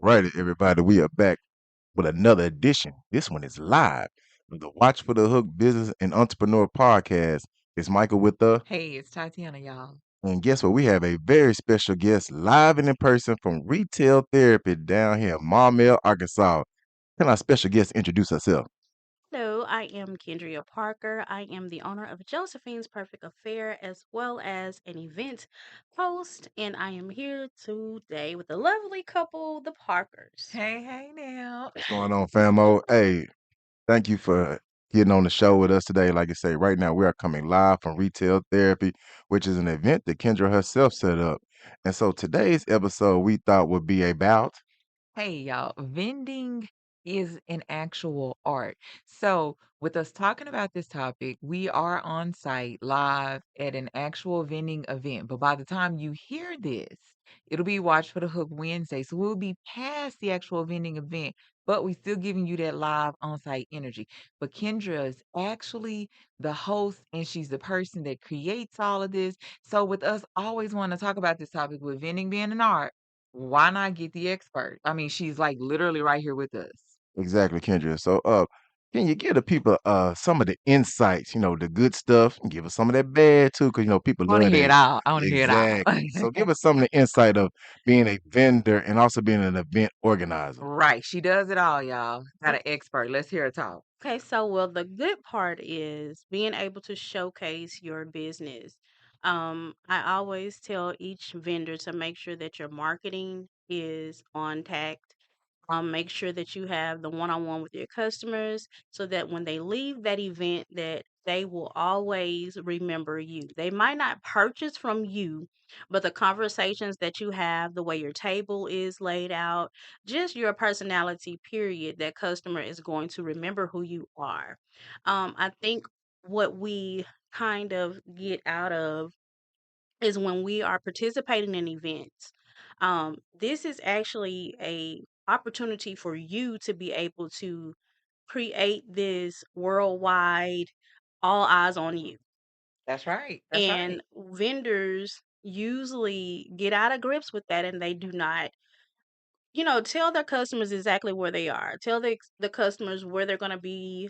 Right, everybody, we are back with another edition. This one is live of the Watch for the Hook Business and Entrepreneur Podcast. It's Michael with the, Hey, it's Tatiana, y'all. and guess what? We have a very special guest live and in person from Retail Therapy down here in Maumelle, Arkansas. Can our special guest introduce herself? Hello, I am Kendria Parker. I am the owner of Josephine's Perfect Affair as well as an event host, and I am here today with the lovely couple, the Parkers. Hey, now. What's going on, famo? Hey, thank you for getting on the show with us today. Like I say, right now we are coming live from Retail Therapy, which is an event that Kendra herself set up. And so today's episode we thought would be about Hey, y'all. Vending is an actual art. So, with us talking about this topic, we are on site live at an actual vending event. But by the time you hear this, it'll be Watch for the Hook Wednesday. So, we'll be past the actual vending event, but we still giving you that live on site energy. But Kendra is actually the host, and she's the person that creates all of this. So, with us always want to talk about this topic with vending being an art, why not get the expert? I mean, she's like literally right here with us. exactly Kendra. So can you give the people some of the insights, the good stuff, and give us some of that bad too, because people I want to love hear it that. out. I want to hear it out. Exactly. So give us some of the insight of being a vendor and also being an event organizer. Right. She does it all, y'all. Got an expert. Let's hear her talk. Okay, so well, the good part is being able to showcase your business. I always tell each vendor to make sure that your marketing is on tact. Make sure that you have the one-on-one with your customers so that when they leave that event, that they will always remember you. They might not purchase from you, but the conversations that you have, the way your table is laid out, just your personality, period, that customer is going to remember who you are. I think what we kind of get out of is when we are participating in events. This is actually a opportunity for you to be able to create this worldwide all eyes on you. That's right. That's right. And vendors usually get out of grips with that and they do not, tell their customers exactly where they are. Tell the customers where they're going to be.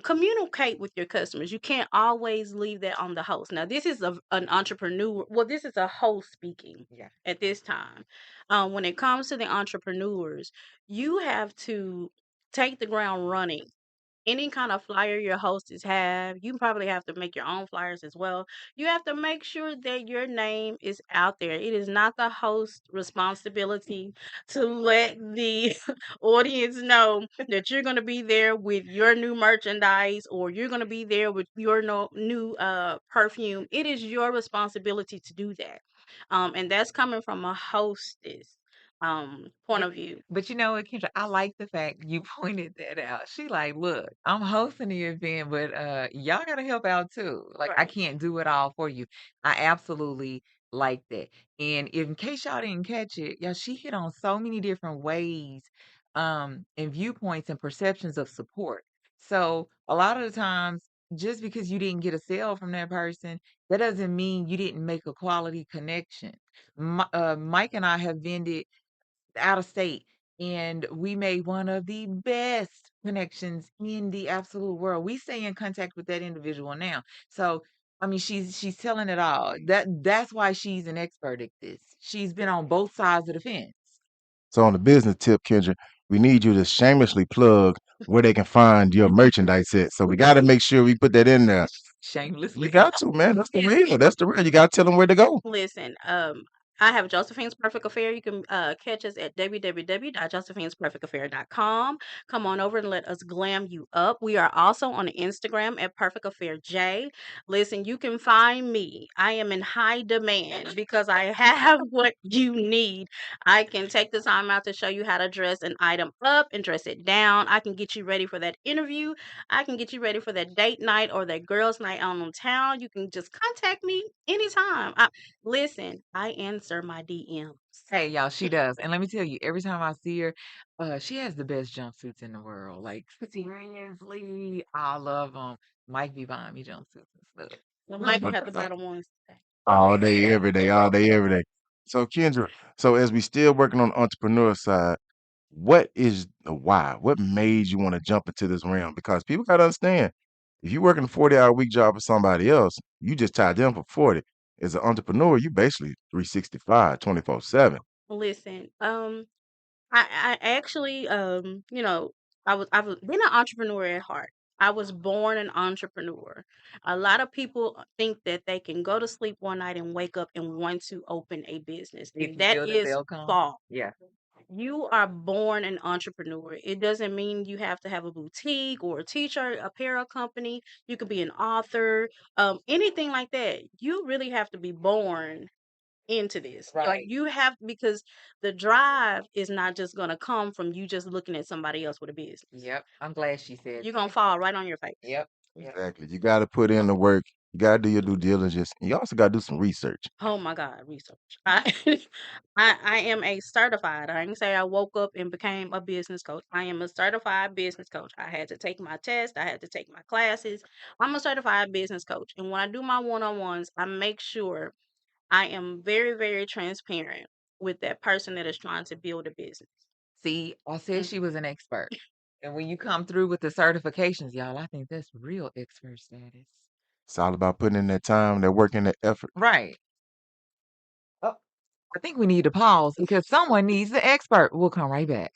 Communicate with your customers. You can't always leave that on the host. Now, this is an entrepreneur. Well, this is a host speaking Yeah. at this time. When it comes to the entrepreneurs, you have to take the ground running. Any kind of flyer your hostess have, you probably have to make your own flyers as well. You have to make sure that your name is out there. It is not the host responsibility to let the audience know that you're going to be there with your new merchandise or you're going to be there with your new perfume. It is your responsibility to do that. And that's coming from a hostess point Yeah. of view. But you know what, Kendra? I like the fact you pointed that out. She like, look, I'm hosting the event, but y'all gotta help out too. Like I Right. can't do it all for you. I absolutely like that. And in case y'all didn't catch it, yeah, she hit on so many different ways, and viewpoints and perceptions of support. So a lot of the times, just because you didn't get a sale from that person, that doesn't mean you didn't make a quality connection. Mike and I have vended out of state, and we made one of the best connections in the absolute world. We stay in contact with that individual now. So, I mean, she's telling it all. That's why she's an expert at this. She's been on both sides of the fence. So on the business tip, Kendra, we need you to shamelessly plug where they can find your merchandise at. So we got to make sure we put that in there. You Shamelessly. got to, man. That's the real. That's the real. You got to tell them where to go. Listen, I have Josephine's Perfect Affair. You can catch us at www.josephine'sperfectaffair.com. Come on over and let us glam you up. We are also on Instagram at Perfect Affair J. Listen, you can find me. I am in high demand because I have what you need. I can take the time out to show you how to dress an item up and dress it down. I can get you ready for that interview. I can get you ready for that date night or that girls' night out on town. You can just contact me anytime. Listen, I answer my DMs. Hey, y'all, she does. And let me tell you, every time I see her, she has the best jumpsuits in the world. Like, seriously, I love them. Mike be buying me jumpsuits and stuff. Well, Michael had the better ones today. All day, every day, all day, every day. So Kendra, so as we still working on the entrepreneur side, what is the why? What made you want to jump into this realm? Because people got to understand, if you're working a 40-hour week job for somebody else, you just tied them for 40. As an entrepreneur, you basically 365, 24/7. Listen, I actually, I was been an entrepreneur at heart. I was born an entrepreneur. A lot of people think that they can go to sleep one night and wake up and want to open a business, If and you that build it, is they'll come. false. Yeah. You are born an entrepreneur. It doesn't mean you have to have a boutique or a t-shirt apparel company. You could be an author, anything like that. You really have to be born into this. Like Right. you have, because the drive is not just gonna come from you just looking at somebody else with a business. Yep. I'm glad she said You're that. gonna fall right on your face. Yep. Yep. Exactly. You got to put in the work. You got to do your due diligence. And you also got to do some research. Oh my God, research. I I am a certified. I didn't say I woke up and became a business coach. I am a certified business coach. I had to take my test. I had to take my classes. I'm a certified business coach. And when I do my one-on-ones, I make sure I am very, very transparent with that person that is trying to build a business. See, I said Mm. she was an expert. And when you come through with the certifications, y'all, I think that's real expert status. It's all about putting in that time, that work, and that effort. Right. Oh, I think we need to pause because someone needs the expert. We'll come right back.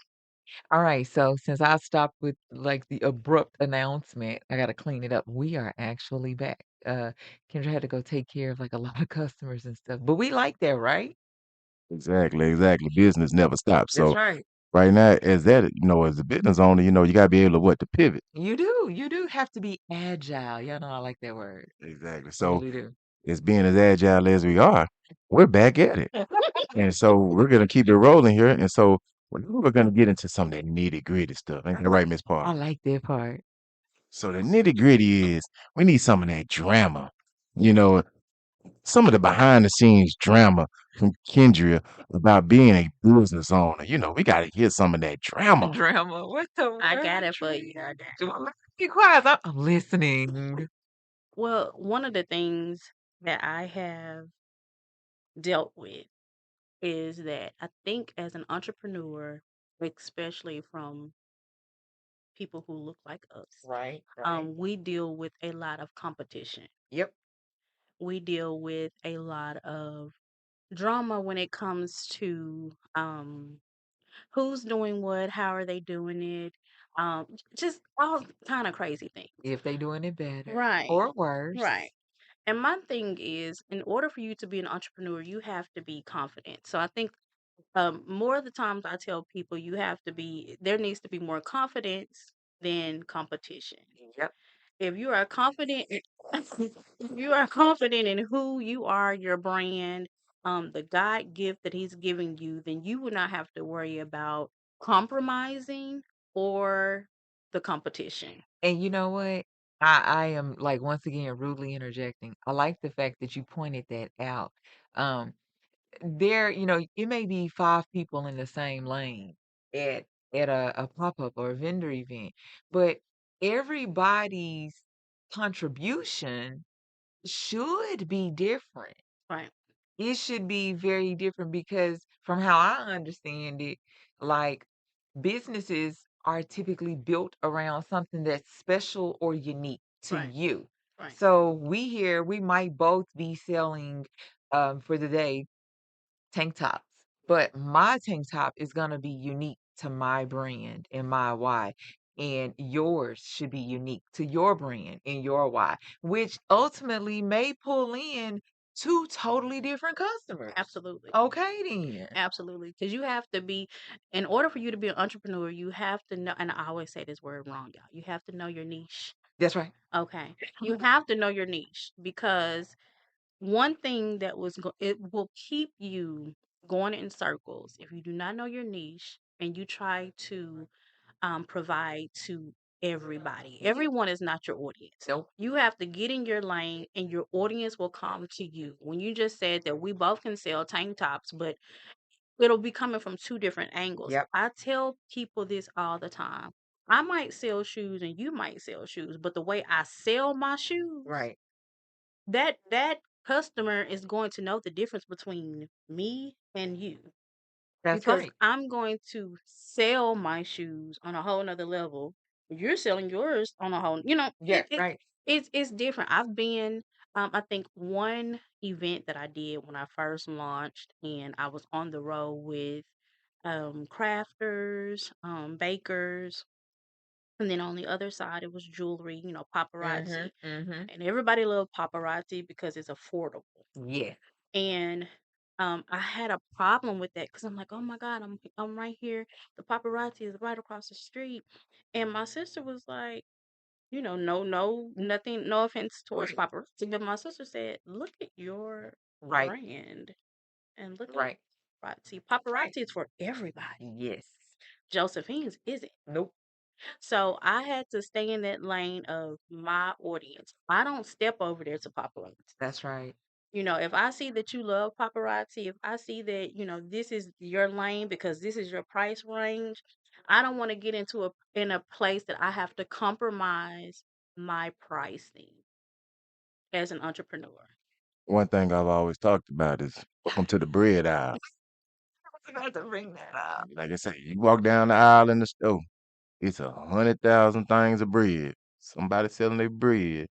All right. So since I stopped with like the abrupt announcement, I gotta clean it up. We are actually back. Kendra had to go take care of like a lot of customers and stuff. But we like that, right? Exactly, exactly. Business never stops. That's So right. right now, as that, as a business owner, you got to be able to what to pivot. You do. You do have to be agile. Y'all know I like that word. Exactly. I So really do. as being as agile as we are, we're back at it. And so we're gonna keep it rolling here. And so we're gonna get into some of that nitty gritty stuff. Ain't that right, Miss I Park? like that part. So the nitty gritty is we need some of that drama. You know, some of the behind the scenes drama from Kendria about being a business owner. We gotta hear some of that drama. Drama. What the I word? got it for you. I got it. Be quiet. I'm listening. Well, one of the things that I have dealt with is that I think as an entrepreneur, especially from people who look like us, Right. Right. we deal with a lot of competition. Yep. We deal with a lot of drama when it comes to who's doing what, how are they doing it, just all kind of crazy things. If they doing it better Right, or worse. right. And my thing is, in order for you to be an entrepreneur, you have to be confident. So I think more of the times I tell people there needs to be more confidence than competition. Yep. If you are confident, if you are confident in who you are, your brand, the God gift that He's giving you, then you would not have to worry about compromising or the competition. And you know what? I am like once again rudely interjecting. I like the fact that you pointed that out. Um, it may be five people in the same lane at a pop-up or a vendor event, but everybody's contribution should be different. Right, It should be very different because from how I understand it, like businesses are typically built around something that's special or unique to right, you. right, So we might both be selling for the day tank tops, but my tank top is going to be unique to my brand and my why. And yours should be unique to your brand and your why, which ultimately may pull in two totally different customers. absolutely. Okay, then. Absolutely. Because you have to be, in order for you to be an entrepreneur, you have to know, and I always say this word wrong, y'all. You have to know your niche. That's right. Okay. You have to know your niche because one thing it will keep you going in circles if you do not know your niche and you try to provide to everybody. Everyone is not your audience. Nope. You have to get in your lane and your audience will come to you. When you just said that we both can sell tank tops, but it'll be coming from two different angles. Yep. I tell people this all the time. I might sell shoes and you might sell shoes, but the way I sell my shoes, Right. that customer is going to know the difference between me and you. That's because right. I'm going to sell my shoes on a whole nother level. You're selling yours on a whole, Yeah, right. it's different. I've been, I think one event that I did when I first launched, and I was on the road with crafters, bakers, and then on the other side it was jewelry, paparazzi. Mhm, mhm. And everybody loved paparazzi because it's affordable. Yeah. And I had a problem with that because I'm like, oh my God, I'm right here. The paparazzi is right across the street. And my sister was like, no, nothing, no offense towards Right. paparazzi. But my sister said, look at your Right. brand and look at Right. paparazzi. That's right. Paparazzi is for everybody. Yes. Josephine's isn't. Nope. So I had to stay in that lane of my audience. I don't step over there to paparazzi. That's right. If I see that you love paparazzi, if I see that, this is your lane because this is your price range, I don't want to get in a place that I have to compromise my pricing as an entrepreneur. One thing I've always talked about is welcome to the bread aisle. I was about to bring that up. Like I say, you walk down the aisle in the store, it's 100,000 things of bread. Somebody selling their bread,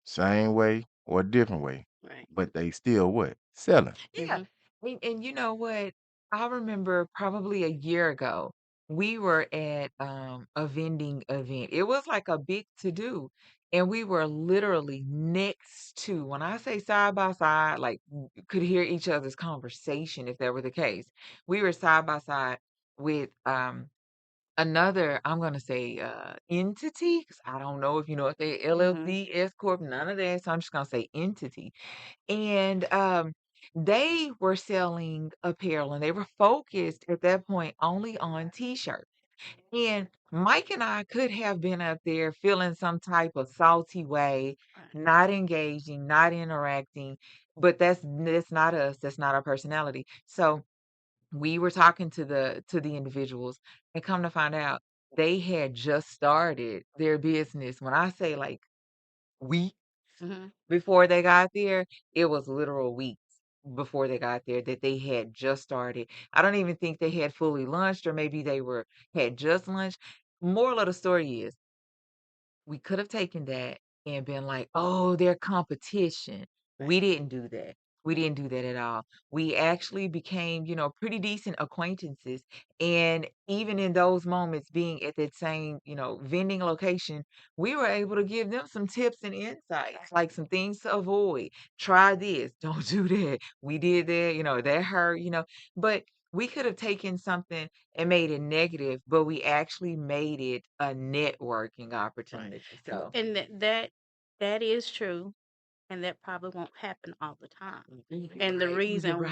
same way or a different way, Right. but they still what? Selling. Yeah. Mhm. And you know what? I remember probably a year ago, we were at a vending event. It was like a big to do. And we were literally next to, when I say side by side, like could hear each other's conversation if that were the case. We were side by side with another, I'm gonna say entity, because I don't know if you know if they Mhm. LLC, S Corp, none of that. So I'm just gonna say entity. And they were selling apparel and they were focused at that point only on t-shirts. And Mike and I could have been up there feeling some type of salty way, Right. not engaging, not interacting, but that's not us. That's not our personality. So we were talking to the individuals and come to find out they had just started their business. When I say like weeks Mhm. before they got there, it was literal weeks before they got there that they had just started. I don't even think they had fully lunched, or maybe they were had just lunched. Moral of the story is we could have taken that and been like, "Oh, they're competition." Right. We didn't do that. We didn't do that at all. We actually became, pretty decent acquaintances. And even in those moments, being at that same, vending location, we were able to give them some tips and insights, like some things to avoid. Try this, don't do that. We did that, that hurt, but we could have taken something and made it negative, but we actually made it a networking Right. opportunity. So, And that is true, and that probably won't happen all the time. you're And the right. You're reason why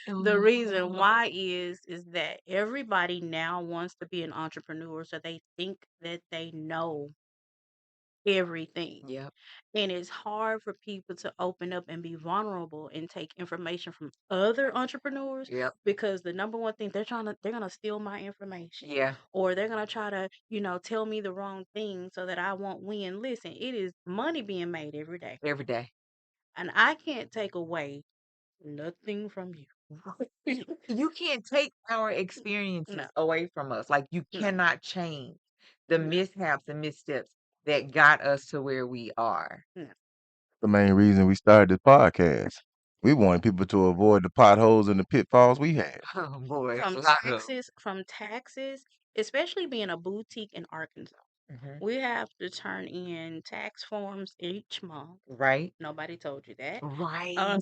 right. the reason why is that everybody now wants to be an entrepreneur, so they think that they know everything. Yep. And it's hard for people to open up and be vulnerable and take information from other entrepreneurs Yep. because the number one thing they're gonna steal my information, Yeah. or they're gonna try to, tell me the wrong thing so that I won't win. Listen, it is money being made every day. Every day. And I can't take away nothing from you. You can't take our No, experiences away from us. Like you no, cannot change the no, mishaps and missteps that got us to where we are. no. The main reason we started this podcast. We wanted people to avoid the potholes and the pitfalls we had. Oh boy, From a lot of. taxes, especially being a boutique in Arkansas. Mhm. We have to turn in tax forms each month. Right. Nobody told you that. Right. Um,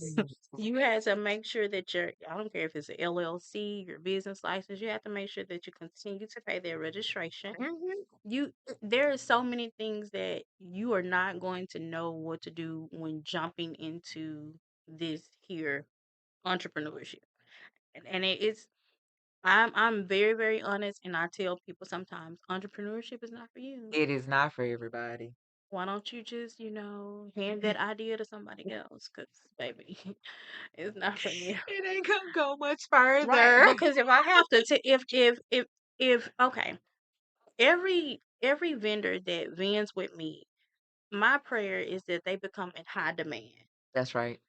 you had to make sure that I don't care if it's an LLC, your business license, you have to make sure that you continue to pay their registration. Mhm. There are so many things that you are not going to know what to do when jumping into this here entrepreneurship. And I'm very, very honest, and I tell people sometimes entrepreneurship is not for you. It is not for everybody. Why don't you just, hand that idea to somebody else? Because, baby, it's not for you. It ain't gonna go much Right. further. Because if I have to, okay, every vendor that vends with me, my prayer is that they become in high demand. That's right.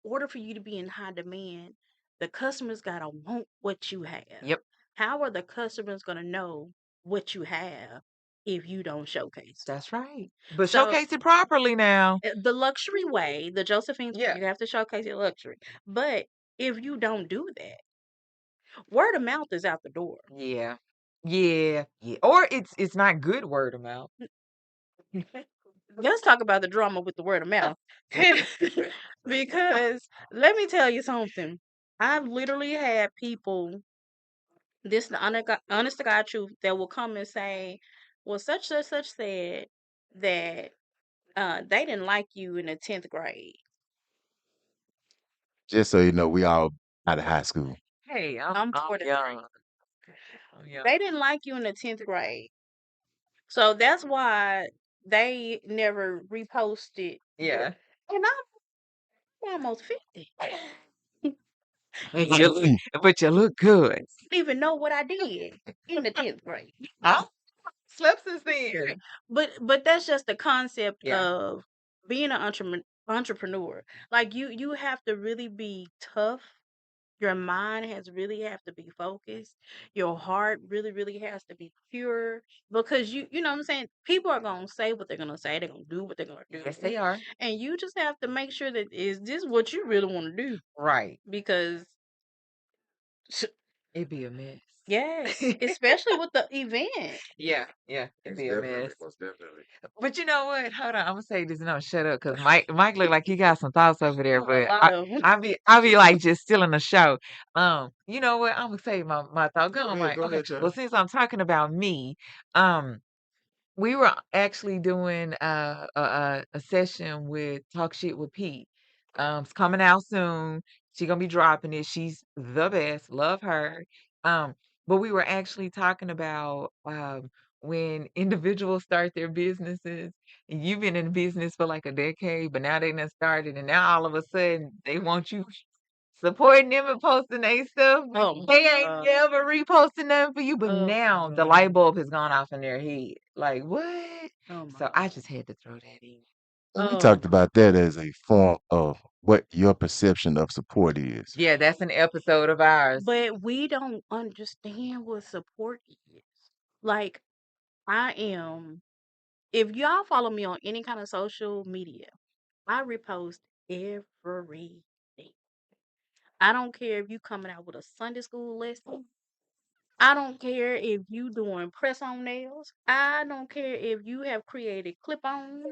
In order for you to be in high demand, The customers gotta want what you have. Yep. How are the customers gonna know what you have if you don't showcase it? That's right. But So showcase it properly now. the luxury way, the Josephine's way, Yeah. you have to showcase your luxury. But if you don't do that, word of mouth is out the door. Yeah. Yeah. Yeah. Or it's not good word of mouth. Let's talk about the drama with the word of mouth. Because let me tell you something. I've literally had people, this is the honest to God truth, that will come and say, well, such said that they didn't like you in the 10th grade. Just so you know, we all out of high school. Hey, I'm I'm 43. young. I'm young. They didn't like you in the 10th grade. So that's why they never reposted. Yeah. And I'm almost 50. But you look good. Didn't even know what I did in the 10th grade. I slept since then. But that's just the concept Yeah. of being an entrepreneur. Like you have to really be tough. Your mind has really have to be focused. Your heart really has to be pure because you know what I'm saying? People are going to say what they're going to say. They're going to do what they're going to do. Yes, they are. And you just have to make sure that is this what you really want to do? Right. Because It'd be a mess. yes, especially with the event. Yeah, yeah, it'd be a mess. Most definitely. But you know what? Hold on, I'm gonna say this and I'm shut up because Mike look like he got some thoughts over there, A but lot of 'em. I'll be like just stealing the show. You know what? I'm gonna say my thought. Go on, ahead, Mike. go Okay. ahead, Chad. Well, since I'm talking about me, um, we were actually doing a session with Talk Shit with Pete. It's coming out soon. She's gonna be dropping it. She's the best. Love her. Um, but we were actually talking about when individuals start their businesses. And you've been in business for like a decade, but now they done started, and now all of a sudden they want you supporting them and posting their stuff. Oh They my ain't God. never reposting nothing for you, but Oh now my the God. light bulb has gone off in their head. Like, what? Oh my So I God. just had to throw that in. And we Oh. talked about that as a form of what your perception of support is. Yeah, that's an episode of ours. But we don't understand what support is. Like I am, if y'all follow me on any kind of social media, I repost everything. I don't care if you coming out with a Sunday school lesson. I don't care if you doing press on nails. I don't care if you have created clip-ons.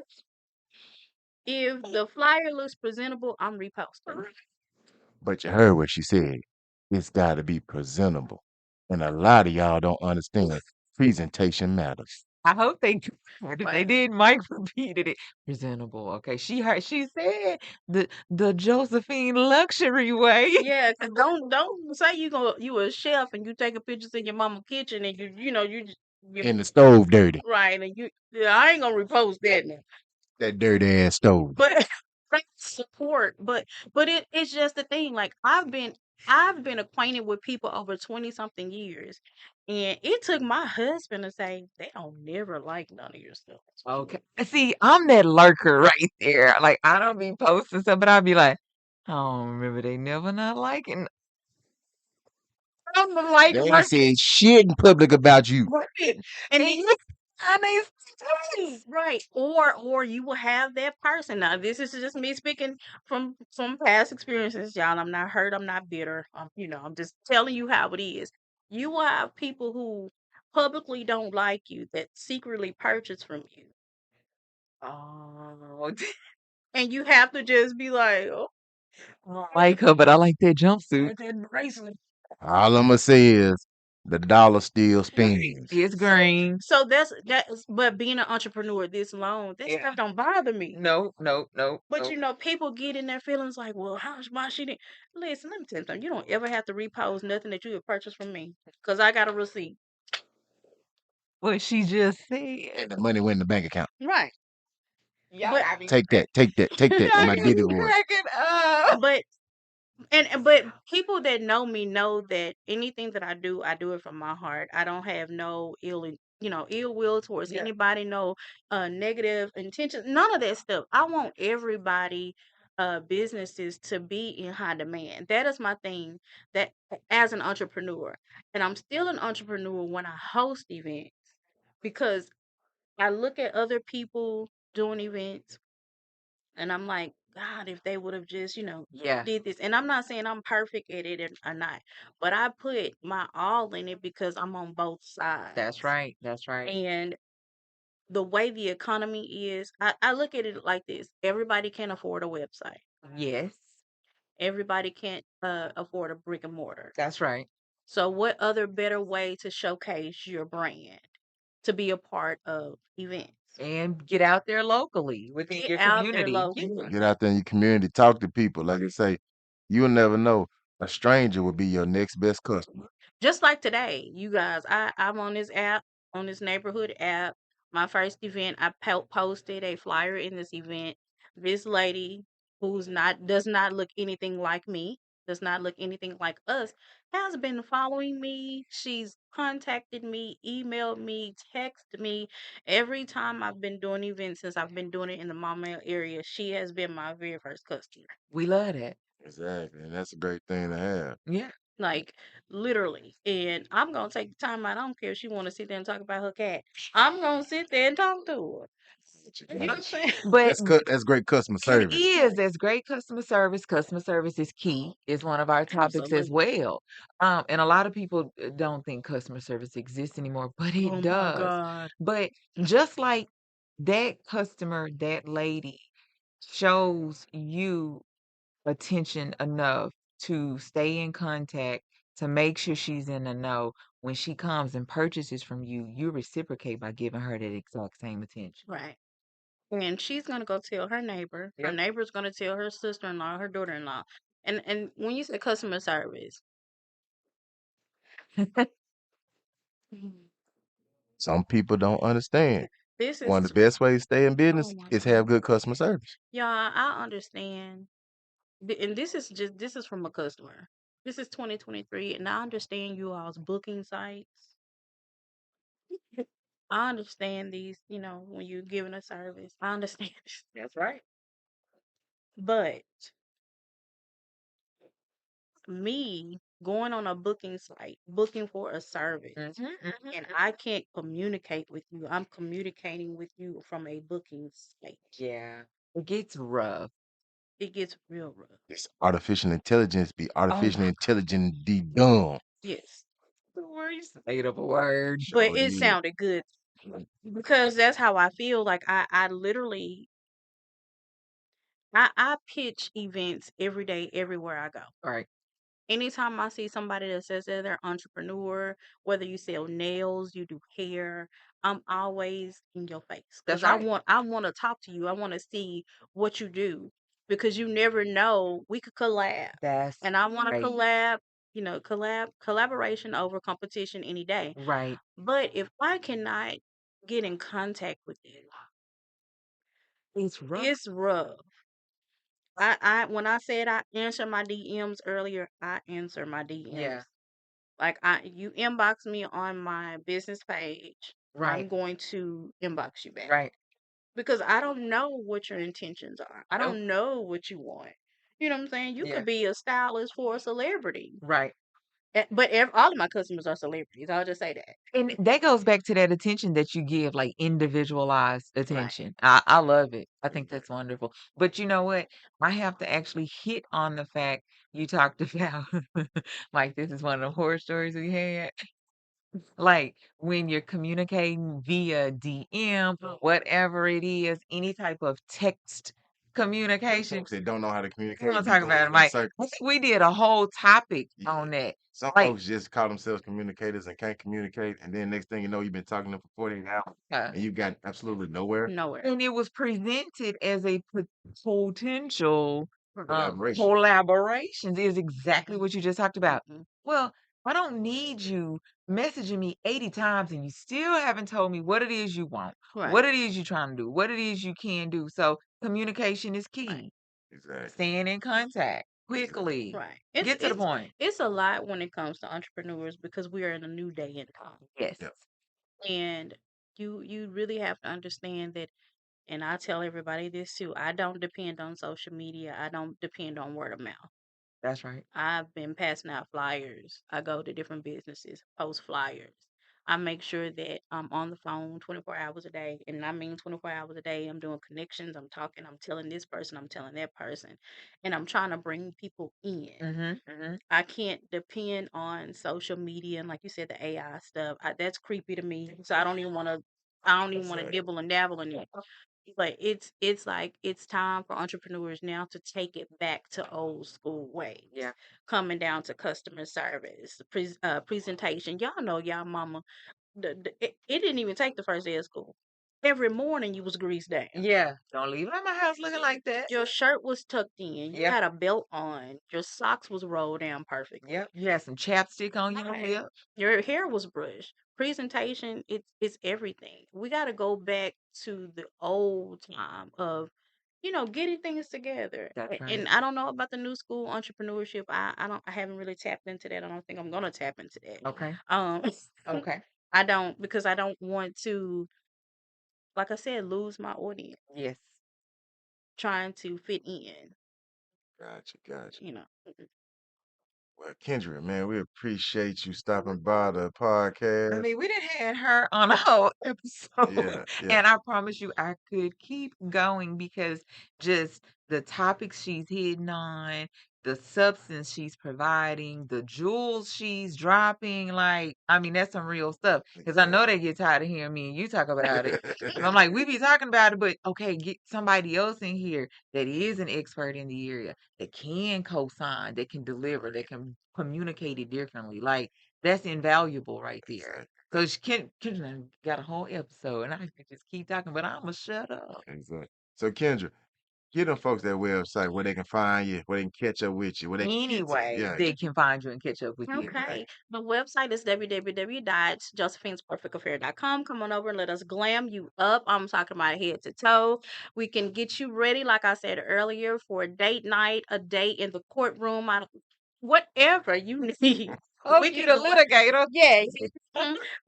If the flyer looks presentable, I'm reposting. But you heard what she said. It's got to be presentable. And a lot of y'all don't understand presentation matters. I hope they do. But if they Right. did, Mike repeated it. Presentable. Okay. She said the Josephine luxury way. Yeah, 'cause don't say you a chef and you taking pictures in your mama kitchen and you know you And the stove dirty. right and yeah, I ain't gonna repost that now. That dirty ass stove. But support, but it's just the thing. Like I've been acquainted with people over 20 something years, and it took my husband to say they don't never like none of your stuff. Okay. See, I'm that lurker right there. Like I don't be posting stuff, but I'll be like, I don't remember they never not liking. I'm the like They ain't lurker. said shit in public about you. Right. And And then you and they stories. right, or you will have that person. Now, this is just me speaking from past experiences, y'all. I'm not hurt. I'm not bitter. I'm just telling you how it is. You will have people who publicly don't like you that secretly purchase from you, Oh, and you have to just be like, oh, I don't like her, but I like that jumpsuit. that bracelet. All I'm going to say is the dollar still Right. spins. It's green. So that's but being an entrepreneur this long, that Yeah. stuff don't bother me. No, no, no, But no. you know, people get in their feelings like, well, why she didn't listen, let me tell you something. You don't ever have to repost nothing that you have purchased from me. Cause I got a receipt. What she just said. And the money went in the bank account. Right. Y'all But got me Take that, take that, take that in y'all my got me Diddy voice. cracking up. but but people that know me know that anything that I do it from my heart. I don't have no ill will towards Yeah. anybody, no negative intentions, none of that stuff. I want everybody businesses to be in high demand. That is my thing. That as an entrepreneur, and I'm still an entrepreneur when I host events because I look at other people doing events and I'm like, God, if they would have just, Yeah, did this. And I'm not saying I'm perfect at it or not, but I put my all in it because I'm on both that's sides. right. That's right. And the way the economy is, I look at it like this. Everybody can afford a website. Yes, Everybody can't afford a brick and mortar. that's right. So what other better way to showcase your brand to be a part of events? And get out there locally within Get your out there community. locally. Get out there in your community, talk to people. Like I say, you'll never know. A stranger will be your next best customer. Just like today, you guys, I'm on this app, on this neighborhood app. My first event, I posted a flyer in this event. This lady who's not does not look anything like me, does not look anything like us, has been following me. She's contacted me, emailed me, texted me. Every time I've been doing events since I've been doing it in the Maumelle area, she has been my very first customer. We love that. Exactly. And that's a great thing to have. Yeah. Like literally. And I'm gonna take the time out. I don't care if she wanna sit there and talk about her cat. I'm gonna sit there and talk to her. You know what I'm saying? But That's great customer it service. is. That's great customer service. Customer service is key. It's one of our topics as Absolutely. well. And a lot of people don't think customer service exists anymore, but Oh it my does. God. But just like that customer, that lady shows you attention enough to stay in contact, to make sure she's in the know. When she comes and purchases from you, you reciprocate by giving her that exact same attention. Right. And she's gonna go tell her neighbor. Her Yep. neighbor's gonna tell her sister-in-law, her daughter-in-law. And when you say customer service, mhm, Some people don't understand. this One is of the best ways to stay in oh business my is God. have good customer service. Y'all, I understand. And this is from a customer. This is 2023, and I understand you all's booking sites. I understand these, when you're giving a service. I understand. That's right. But me going on a booking site, booking for a service, and I can't communicate with you. I'm communicating with you from a booking site. Yeah. It gets rough. It gets real rough. This artificial intelligence be Oh artificially my intelligent be dumb. Yes. words. Made up a word. But Sure it did. sounded good because that's how I feel. Like I literally I pitch events every day, everywhere I go. All right. Anytime I see somebody that says that they're entrepreneur, whether you sell nails, you do hair, I'm always in your face because That's I right. want I want to talk to you. I want to see what you do because you never know. We could collab, That's and I want to right. collab. Collaboration over competition any day. Right. But if I cannot get in contact with you, It's rough. it's rough. I when I said I answer my DMs earlier, I answer my Yeah. DMs. Like you inbox me on my business page, Right. I'm going to inbox you back Right. because I don't know what your intentions are. I Nope. don't know what you want. You know what I'm saying? You Yeah. could be a stylist for a celebrity, Right. but all of my customers are celebrities. I'll just say that. And that goes back to that attention that you give, like individualized Right. attention. I love it. I think that's wonderful. But you know what? I have to actually hit on the fact you talked about, like this is one of the horror stories we had. Like when you're communicating via DM, whatever it is, any type of text communication. Folks that don't know how to We're communicate gonna be talk going about it, in Mike. I circles. think we did a whole topic Yeah. on that. Some Like, folks just call themselves communicators and can't communicate, and then next thing you know, you've been talking to them for 48 hours, uh, and you got absolutely nowhere. Nowhere. and it was presented as a potential Collaboration. collaborations is exactly what you just talked about. Mm-mm. Well, I don't need you messaging me 80 times and you still haven't told me what it is you want, Right. what it is you're trying to do, what it is you can do. So communication is Right. key. Exactly. Staying in contact quickly. Right. It's Get to the it's point. it's a lot when it comes to entrepreneurs because we are in a new day and time, Yes. Yep. and you really have to understand that And I tell everybody this too. I don't depend on social media. I don't depend on word of mouth. That's right. I've been passing out flyers. I go to different businesses, post flyers. I make sure that I'm on the phone 24 hours a day. And I mean 24 hours a day. I'm doing connections. I'm talking. I'm telling this person. I'm telling that person. And I'm trying to bring people in. I can't depend on social media and like you said, the AI stuff. That's creepy to me. So I don't even want to. I don't even That's want to right. dibble and dabble in it. But it's like it's time for entrepreneurs now to take it back to old school ways. Yeah. Coming down to customer service, presentation. Y'all know y'all mama. It didn't even take the first day of school. Every morning you was greased down. Yeah. Don't leave out my house looking like that. Your shirt was tucked in. You Yep. had a belt on. Your socks was rolled down perfectly. Yep. You had some chapstick on your Right. lip. Your hair was brushed. Presentation, it's everything. We got to go back to the old time of, getting things together. That's right. And I don't know about the new school entrepreneurship. I haven't really tapped into that. I don't think I'm gonna tap into that. Okay. Um, Okay. I don't because I don't want to, like I said, lose my audience Yes. trying to fit in. Gotcha, gotcha. Mm-mm. Well, Kendria, man, we appreciate you stopping by the I podcast. mean, we didn't had her on a whole episode, Yeah, yeah. and I promise you, I could keep going because just the topics she's hitting on, the substance she's providing, the jewels she's dropping, like, I mean, that's some real stuff. Because I know they get tired of hearing me and you talk about it. And I'm like, we be talking about it, but okay, get somebody else in here that is an expert in the area, that can co-sign, that can deliver, that can communicate it differently. Like, that's invaluable right there. Exactly. So she Kendra got a whole episode, and I could just keep talking, but I'ma shut up. Exactly. So, Kendra, give them folks that website where they can find you, where they can catch up with you, where they can get to you. Anyway, Yeah, they can find you and catch up with you. Okay. The website is www.josephinesperfectaffair.com. Come on over and let us glam you up. I'm talking about head to toe. We can get you ready, like I said earlier, for a date night, a date in the courtroom, whatever you need. Oh, We you can the do it. litigator. Yeah.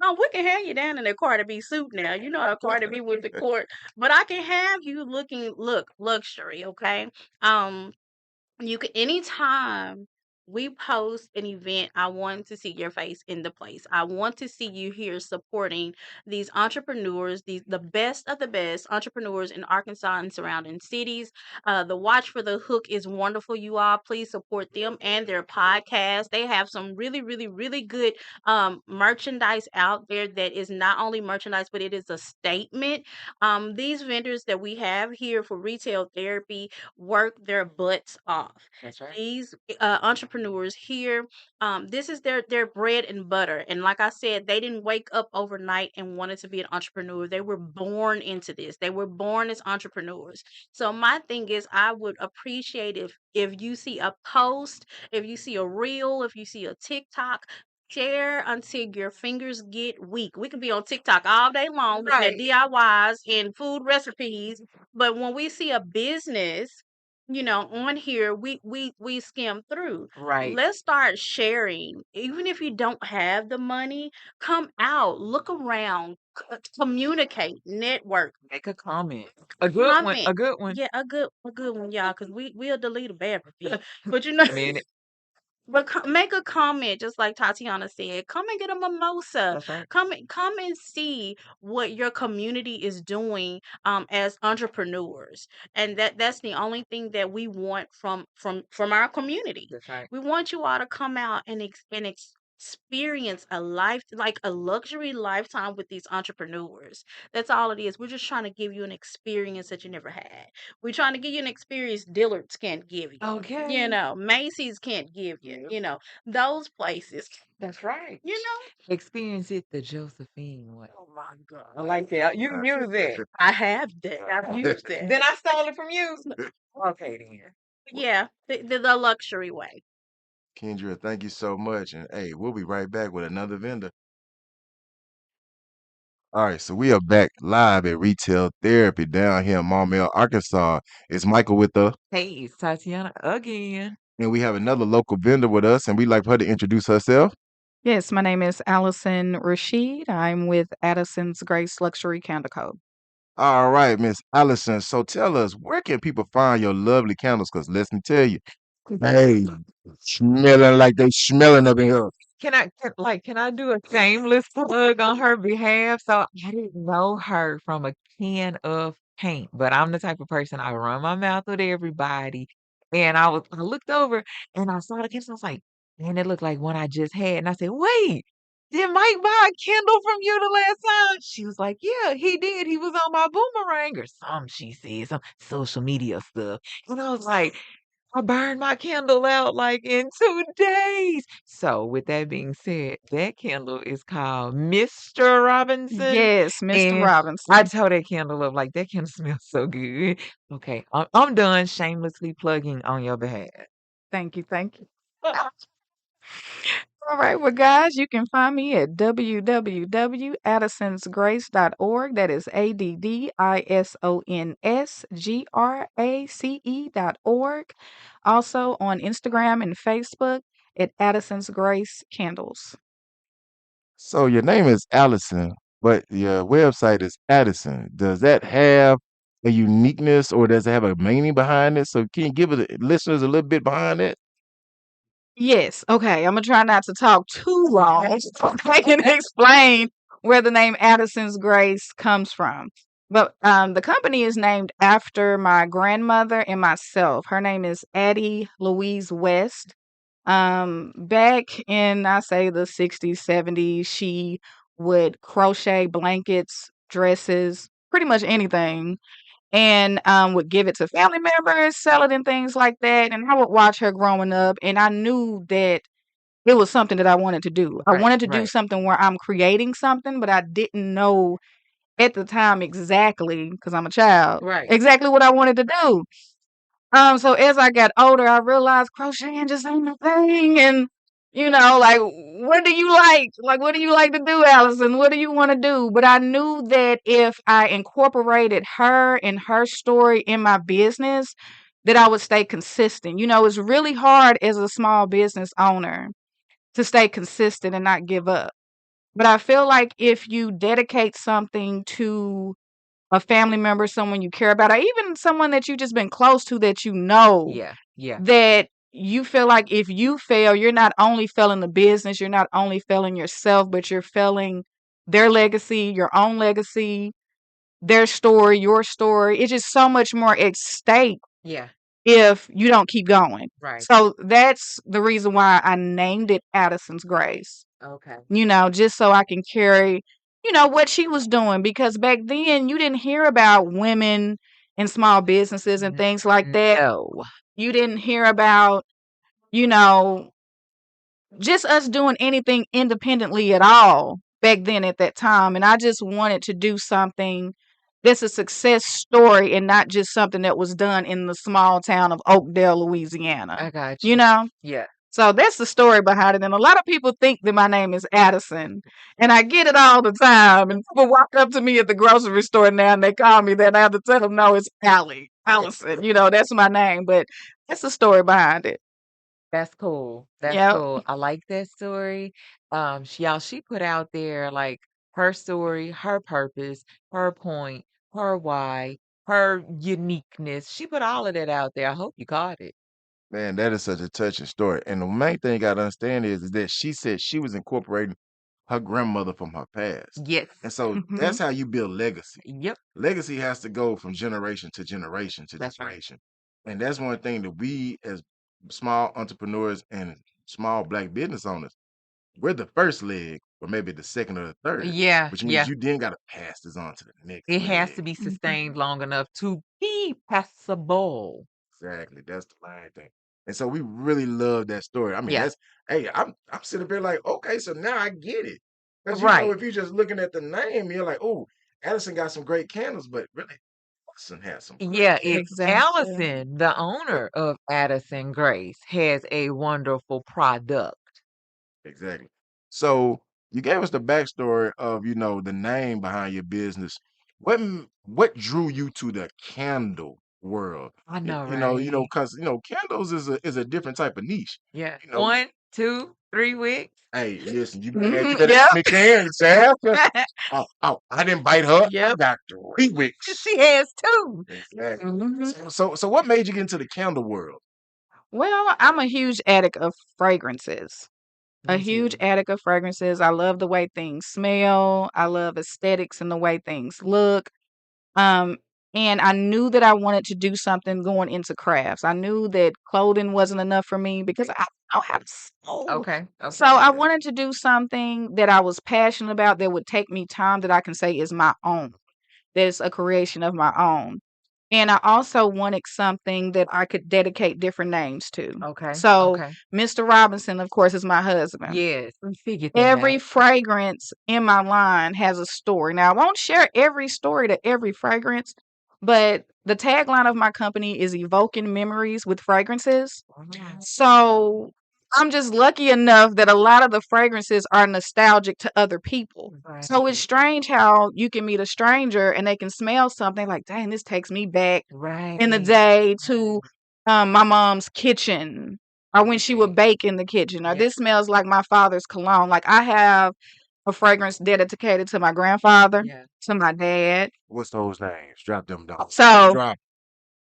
No, we can have you down in the Cardi B suit now. You know how Cardi B with the court, but I can have you look luxury. Okay. You can anytime we post an event, I want to see your face in the place. I want to see you here supporting these entrepreneurs, the best of the best entrepreneurs in Arkansas and surrounding cities. The Watch for the Hook is wonderful, you all. Please support them and their podcast. They have some really, really, really good merchandise out there that is not only merchandise, but it is a statement. These vendors that we have here for retail therapy work their butts off. That's right. These entrepreneurs here, this is their bread and butter. And like I said, they didn't wake up overnight and wanted to be an entrepreneur. They were born into this. They were born as entrepreneurs. So my thing is, I would appreciate if you see a post, if you see a reel, if you see a TikTok. Share until your fingers get weak. We could be on TikTok all day long looking at Right. DIYs and food recipes, but when we see a business, on here, we skim through. Right. Let's start sharing. Even if you don't have the money, come out, look around, communicate, network, Make a comment. A good one. comment. A good one. Yeah, a good one, y'all, because we'll delete a bad review. But you know, I mean, but make a comment, just like Tatiana said. Come and get a mimosa. that's right. Come and see what your community is doing as entrepreneurs, and that's the only thing that we want from our community. That's right. We want you all to come out and experience a life like a luxury lifetime with these entrepreneurs. That's all it is. We're just trying to give you an experience that you never had. We're trying to give you an experience Dillard's can't give you. Okay. Macy's can't give you. Yep. Those places. That's right. You know, Experience it the Josephine way. Oh my God. I like that. You can use that. I have that. I've used that. Then I stole it from you. Okay, then. Yeah, the luxury way. Kendria, thank you so much. And hey, we'll be right back with another vendor. All right, so we are back live at Retail Therapy down here in Maumelle, Arkansas. It's Michael with us, Hey, it's Tatiana again. and we have another local vendor with us, and we'd like for her to introduce herself. Yes, my name is Allison Rasheed. I'm with Addison's Grace Luxury Candle Co. All right, Miss Allison. So tell us, where can people find your lovely candles? Because let me tell you, hey, smelling like they smelling up in here. Can I do a shameless plug on her behalf? So I didn't know her from a can of paint, but I'm the type of person I run my mouth with everybody. And I looked over and I saw the candle. I was like, man, it looked like one I just had. And I said, wait, did Mike buy a Kindle from you the last time? She was like, yeah, he did. He was on my boomerang or some, she said, some social media stuff. And I was like, I burned my candle out like in 2 days. So with that being said, that candle is called Mr. Robinson, Yes, Mr. and I Robinson. told that candle up like that candle smells so good. Okay, I'm done shamelessly plugging on your behalf. Thank you. Thank you. All right, well, guys, you can find me at www.addisonsgrace.org. That is ADDISONSGRACE.org. Also on Instagram and Facebook at Addison's Grace Candles. So your name is Allison, but your website is Addison. Does that have a uniqueness or does it have a meaning behind it? So can you give the listeners a little bit behind it? Yes. Okay. I'm gonna try not to talk too long so I can explain where the name Addison's Grace comes from. But the company is named after my grandmother and myself. Her name is Addie Louise West. Back in I say the 60s, 70s, she would crochet blankets, dresses, pretty much anything, and would give it to family members, sell it and things like that. And I would watch her growing up, and I knew that it was something that I wanted to do. I Right, wanted to do right, something where I'm creating something, but I didn't know at the time exactly, because I'm a child, right. exactly what I wanted to do. So as I got older, I realized crocheting just ain't my thing. And, like, what do you like? Like, what do you like to do, Allison? What do you want to do? But I knew that if I incorporated her and her story in my business, that I would stay consistent. It's really hard as a small business owner to stay consistent and not give up. But I feel like if you dedicate something to a family member, someone you care about, or even someone that you just been close to that Yeah, yeah, that you feel like if you fail, you're not only failing the business, you're not only failing yourself, but you're failing their legacy, your own legacy, their story, your story. It's just so much more at stake yeah. if you don't keep going. Right. So that's the reason why I named it Addison's Grace, Okay. just so I can carry, what she was doing. Because back then, you didn't hear about women in small businesses and N- things like that. No. You didn't hear about, you know, just us doing anything independently at all back then at that time. And I just wanted to do something that's a success story and not just something that was done in the small town of Oakdale, Louisiana, I got you you. know? Yeah. So that's the story behind it. And a lot of people think that my name is Addison. And I get it all the time. And people walk up to me at the grocery store now and they call me that. And I have to tell them, no, it's Allie, Allison. That's my name. But that's the story behind it. That's cool. That's Yep. cool. I like that story. She put out there like her story, her purpose, her point, her why, her uniqueness. She put all of that out there. I hope you caught it. Man, that is such a touching story. And the main thing you gotta understand is that she said she was incorporating her grandmother from her past. Yes. And so Hmm. that's how you build legacy. Yep. Legacy has to go from generation to generation to That's right. generation. And that's one thing that we as small entrepreneurs and small black business owners, we're the first leg or maybe the second or the third, Yeah. which means Yeah. you then gotta pass this on to the next It has leg. to be Hmm. sustained long enough to be passable. Exactly. That's the main thing. And so we really love that story. I mean, Yeah. that's hey, I'm sitting up here like, okay, so now I get it. Because Right. if you're just looking at the name, you're like, oh, Addison got some great candles, but really, Addison has some great Yeah, it's candles. Exactly. Allison, the owner of Addison Grace, has a wonderful product. Exactly. So you gave us the backstory of, the name behind your business. What drew you to the candle world? I know, right? Because candles is a different type of niche. Yeah. You know, One, 2, 3 weeks. Hey, listen, you Mhm, better yep. give me cans, Sam. Oh, I didn't bite her. I Yep. got 3 weeks. She has 2. Exactly. Mhm. So what made you get into the candle world? Well, I'm a huge addict of fragrances. A Me huge too. addict of fragrances. I love the way things smell. I love aesthetics and the way things look. Um, and I knew that I wanted to do something going into crafts. I knew that clothing wasn't enough for me because I don't have soul. Okay, So okay. I wanted to do something that I was passionate about that would take me time that I can say is my own. That's a creation of my own. And I also wanted something that I could dedicate different names to. Okay, So okay. Mr. Robinson, of course, is my husband. Yes, we figured that Every out. fragrance in my line has a story. Now, I won't share every story to every fragrance, but the tagline of my company is evoking memories with fragrances. Wow. So I'm just lucky enough that a lot of the fragrances are nostalgic to other people. So it's Right, strange how you can meet a stranger and they can smell something like, dang, this takes me back in the right, day to my mom's kitchen or when she would bake in the kitchen or yeah, this smells like my father's cologne. Like I have a fragrance dedicated to my grandfather, yeah. to my dad. What's those names? Drop them down. So Drop.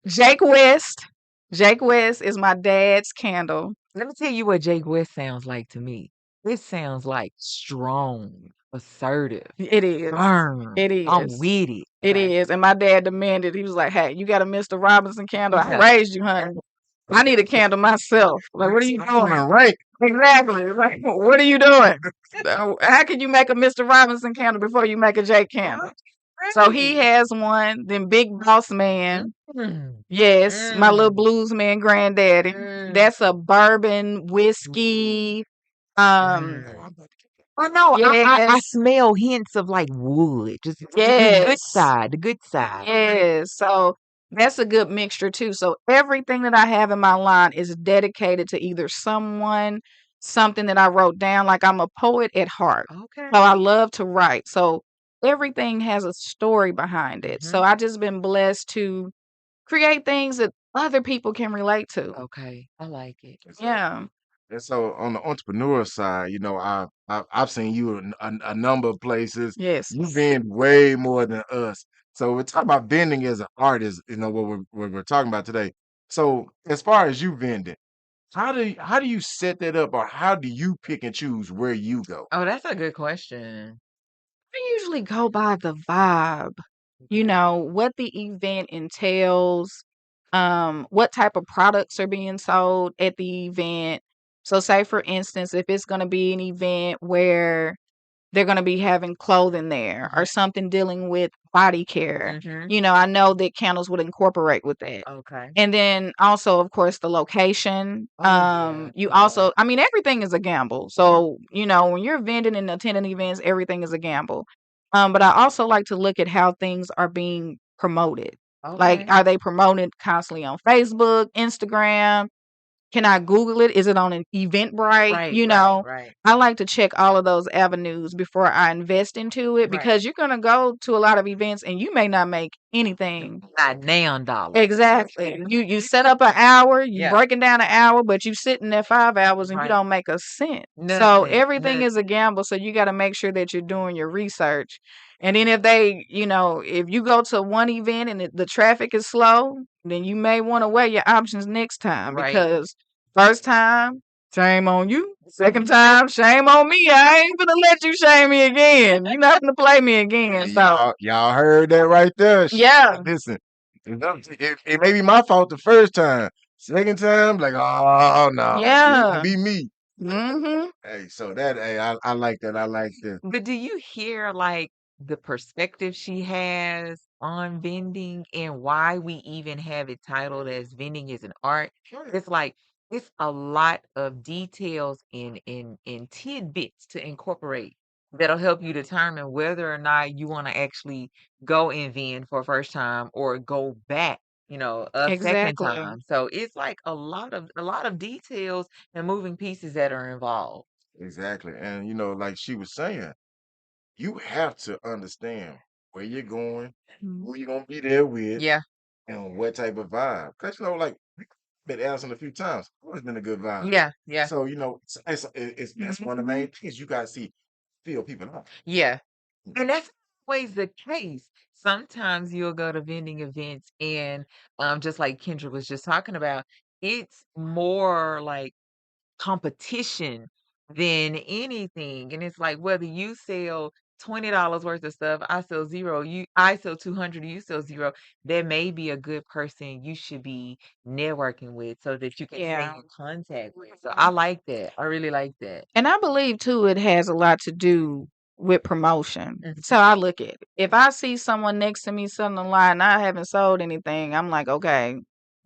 Jake West, Jake West is my dad's candle. Let me tell you what Jake West sounds like to me. It sounds like strong, assertive, It is. firm. It I'm is. with it. It Okay. is. And my dad demanded, he was like, hey, you got a Mr. Robinson candle? I Yeah. raised you, honey. I need a candle myself. Like, what are you doing? Right. Exactly. Like, what are you doing? How can you make a Mr. Robinson candle before you make a Jake candle? So he Right. has one. Then Big Boss Man. Mm, Yes, my little mm, blues man granddaddy. mm, That's a bourbon whiskey. Um, mm. I know. I yes, smell hints of like wood. Just the good yes. side. The good side. Yes. So that's a good mixture too. So everything that I have in my line is dedicated to either someone, something that I wrote down. Like I'm a poet at heart. Okay. So I love to write. So everything has a story behind it. Hmm. So I just been blessed to create things that other people can relate to. Okay. I like it. Yeah. And so on the entrepreneur side, I've seen you in a number of places. Yes. You vend way more than us. So we're talking about vending as an artist, what we're talking about today. So as far as you vending, how do you set that up, or how do you pick and choose where you go? Oh, that's a good question. I usually go by the vibe, Okay. what the event entails, what type of products are being sold at the event. So, say for instance, if it's going to be an event where they're gonna be having clothing there or something dealing with body care. Mm-hmm. I know that candles would incorporate with that. Okay. And then also, of course, the location. Oh yeah. You Okay. also, I mean, everything is a gamble. So, when you're vending and attending events, everything is a gamble. But I also like to look at how things are being promoted. Like, Okay. are they promoted constantly on Facebook, Instagram? Can I Google it? Is it on an Eventbrite? Right. Right. Right. I like to check all of those avenues before I invest into it Right. because you're gonna go to a lot of events and you may not make anything. Not now dollar. Exactly. You set up an hour, you Yeah. breaking down an hour, but you sitting there 5 hours and you Right. don't make a cent. So Nothing. everything is a gamble. So you got to make sure that you're doing your research. And then if you go to one event and the traffic is slow, then you may want to weigh your options next time Right. because first time, shame on you. Second time, shame on me. I ain't gonna let you shame me again. You're not gonna play me again. Hey, So y'all heard that right there. yeah, Listen, it may be my fault the first time. Second time, like, oh no, it won't yeah. be me. Mm-hmm. Hey, so I like that. I like that. But do you hear like the perspective she has on vending and why we even have it titled as vending is an art? It's like it's a lot of details in tidbits to incorporate that'll help you determine whether or not you want to actually go and vend for a first time or go back, a second Exactly. time. So it's like a lot of details and moving pieces that are involved. Exactly. And like she was saying, you have to understand where you're going, Mhm. who you're gonna be there with, Yeah. and what type of vibe. Cause like met Allison a few times. Always been a good vibe. Yeah, yeah, So it's that's one of the main things you gotta see, feel people out. yeah. And that's always the case. Sometimes you'll go to vending events and just like Kendra was just talking about, it's more like competition than anything. And it's like whether you sell $20 worth of stuff, I sell zero, I sell 200, you sell zero, there may be a good person you should be networking with so that you can stay Yeah. in contact with. So I like that. I really like that. And I believe too it has a lot to do with promotion. Mhm. So I look at it. If I see someone next to me selling a lot and I haven't sold anything, I'm like, okay,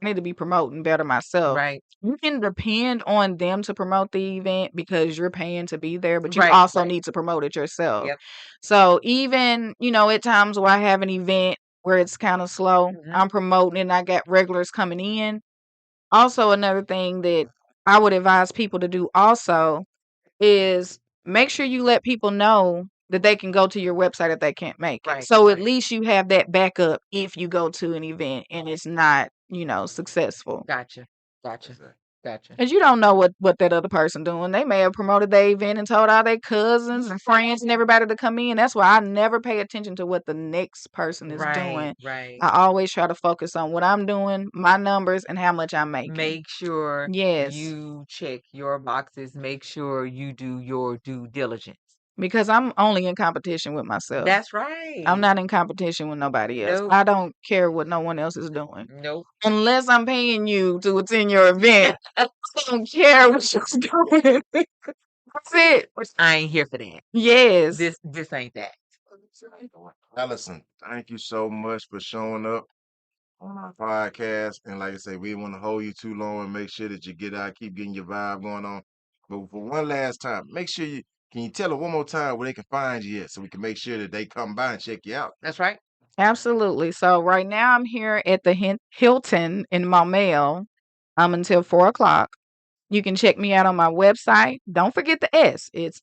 I need to be promoting better myself. Right. You can depend on them to promote the event because you're paying to be there, but you Right. also Right. need to promote it yourself. Yep. So even, at times where I have an event where it's kind of slow, Mhm. I'm promoting and I got regulars coming in. Also, another thing that I would advise people to do also is make sure you let people know that they can go to your website if they can't make it. Right. So at Right. least you have that backup if you go to an event and it's not, successful. Gotcha. Gotcha. Exactly. Gotcha. Because you don't know what that other person doing. They may have promoted their event and told all their cousins and friends and everybody to come in. That's why I never pay attention to what the next person is Right. doing. Right. I always try to focus on what I'm doing, my numbers, and how much I'm making. Make sure Yes. you check your boxes. Make sure you do your due diligence. Because I'm only in competition with myself. That's I'm right. not in competition with nobody else. Nope. I don't care what no one else is doing. Nope. Unless I'm paying you to attend your event. I don't care what you're doing. That's it. I ain't here for that. Yes. This ain't that. Allison, thank you so much for showing up on our podcast. And like I say, we didn't want to hold you too long and make sure that you get out, keep getting your vibe going on. But for one last time, make sure you tell her one more time where they can find you at so we can make sure that they come by and check you out. That's right. Absolutely. So right now I'm here at the Hilton in Maumelle until 4 o'clock. You can check me out on my website. Don't forget the S. It's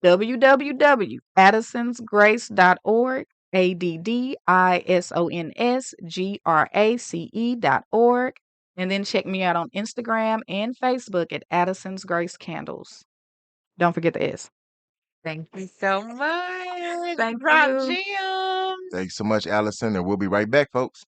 www.addisonsgrace.org, ADDISONSGRACE.org. And then check me out on Instagram and Facebook at Addison's Grace Candles. Don't forget the S. Thank you so much. Thank Rock you. Gems. Thanks so much, Allison, and we'll be right back, folks.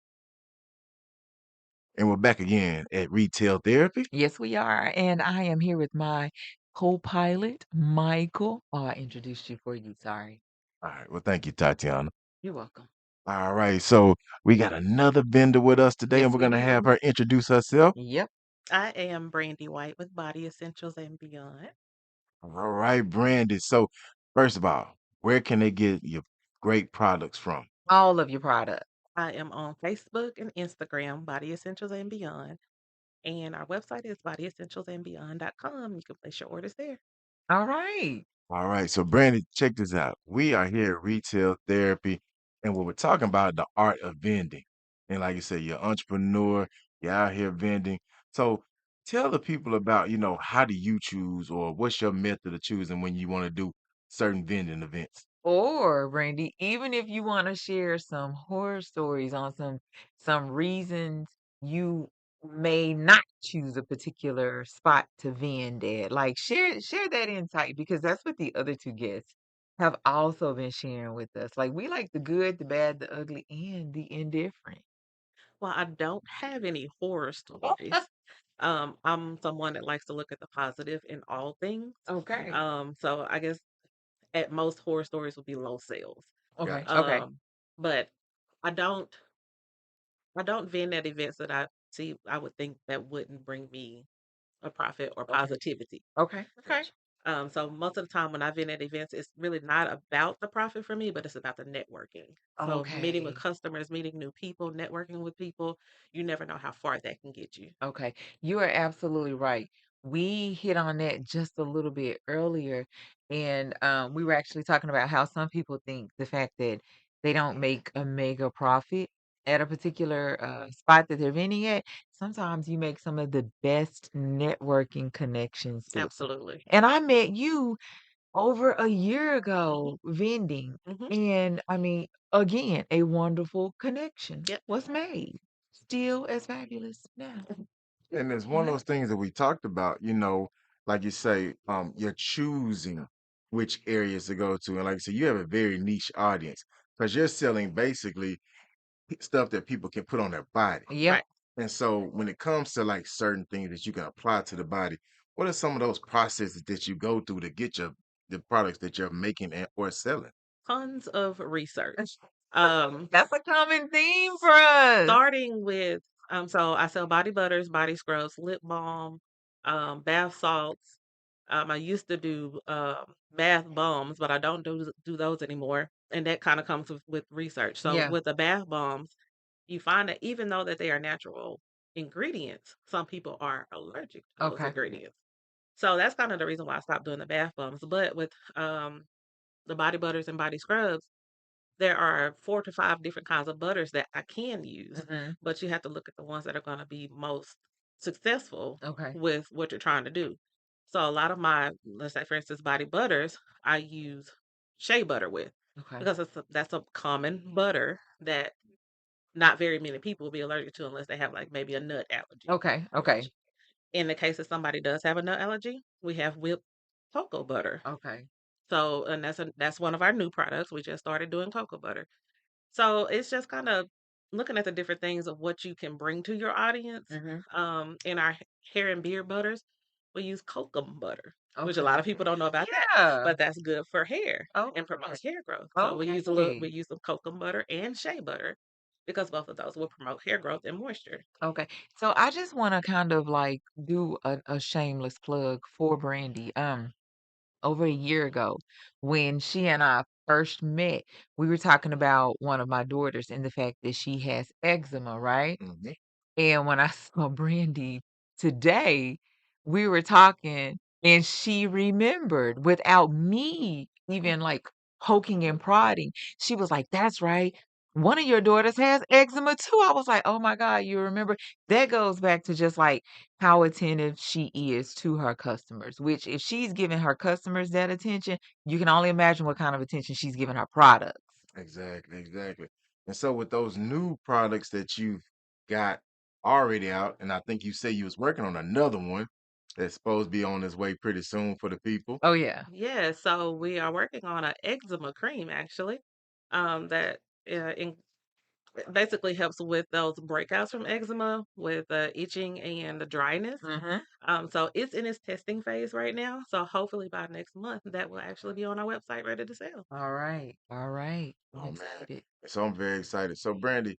And we're back again at Retail Therapy. Yes, we are. And I am here with my co-pilot, Michael. Oh, I introduced you for you. Sorry. All right. Well, thank you, Tatiana. You're welcome. All right. So we got another vendor with us today, Yes, and we're we going to have do. her introduce herself. Yep. I am Brandy White with Body Essentials and Beyond. All right, Brandy. So, first of all, where can they get your great products from? All of your products. I am on Facebook and Instagram, Body Essentials and Beyond. And our website is bodyessentialsandbeyond.com. You can place your orders there. All right. All right. So, Brandy, check this out. We are here at Retail Therapy, and what we're talking about the art of vending. And like you said, you're an entrepreneur, you're out here vending. So, tell the people about, how do you choose or what's your method of choosing when you want to do certain vending events? Or Brandy, even if you want to share some horror stories on some reasons you may not choose a particular spot to vend at, like share that insight because that's what the other two guests have also been sharing with us. Like we like the good, the bad, the ugly, and the indifferent. Well, I don't have any horror stories. I'm someone that likes to look at the positive in all things. Okay. So I guess at most horror stories would be low sales. Okay. Gotcha. Okay. But I don't I don't vend at events that I would think that wouldn't bring me a profit or Okay. positivity. Okay. Okay. So most of the time when I vend at events, it's really not about the profit for me, but it's about the networking. So meeting with Okay. customers, meeting new people, networking with people, you never know how far that can get you. Okay, you are absolutely right. We hit on that just a little bit earlier, and we were actually talking about how some people think the fact that they don't make a mega profit at a particular spot that they're vending at. Sometimes you make some of the best networking connections too. Absolutely. And I met you over a year ago vending, Hmm. and I mean, again, a wonderful connection Yep. was made. Still as fabulous now. And it's one of Yeah. those things that we talked about, like you say, you're choosing which areas to go to. And like I said, you have a very niche audience because you're selling basically stuff that people can put on their body. Yep. Right. And so when it comes to like certain things that you can apply to the body, what are some of those processes that you go through to get the products that you're making or selling? Tons of research. Um, That's a common theme for us. Starting with so I sell body butters, body scrubs, lip balm, bath salts. I used to do bath bombs, but I don't do those anymore. And that kind of comes with research. So Yeah. with the bath bombs, you find that even though that they are natural ingredients, some people are allergic to those Okay. ingredients. So that's kind of the reason why I stopped doing the bath bombs. But with the body butters and body scrubs, there are 4 to 5 different kinds of butters that I can use, Hmm. but you have to look at the ones that are gonna be most successful Okay. with what you're trying to do. So a lot of my, let's say for instance, body butters, I use shea butter with Okay. because that's a common butter that not very many people will be allergic to unless they have like maybe a nut allergy. Okay. Okay. In the case that somebody does have a nut allergy, we have whipped cocoa butter. Okay. So, and that's one of our new products. We just started doing cocoa butter. So it's just kind of looking at the different things of what you can bring to your audience. Hmm. In our hair and beard butters, we use kokum butter, which a Okay. lot of people don't know about that, Yeah. but that's good for hair and Okay. promotes hair growth. So we Okay. use some kokum butter and shea butter because both of those will promote hair growth and moisture. Okay. So I just want to kind of like do a shameless plug for Brandy. Over a year ago, when she and I first met, we were talking about one of my daughters and the fact that she has eczema, right? Mhm. And when I saw Brandy today, we were talking and she remembered without me even like poking and prodding. She was like, "That's right. One of your daughters has eczema too." I was like, "Oh my God, you remember?" That goes back to just like how attentive she is to her customers, which if she's giving her customers that attention, you can only imagine what kind of attention she's giving her products. Exactly, exactly. And so with those new products that you've got already out, and I think you say you was working on another one that's supposed to be on its way pretty soon for the people. Oh yeah. Yeah, so we are working on an eczema cream actually, that basically helps with those breakouts from eczema, with the itching and the dryness. Mhm. So it's in its testing phase right now. So hopefully by next month that will actually be on our website ready to sell. All right. All right. I'm Oh man. excited. So I'm very excited. So Brandy,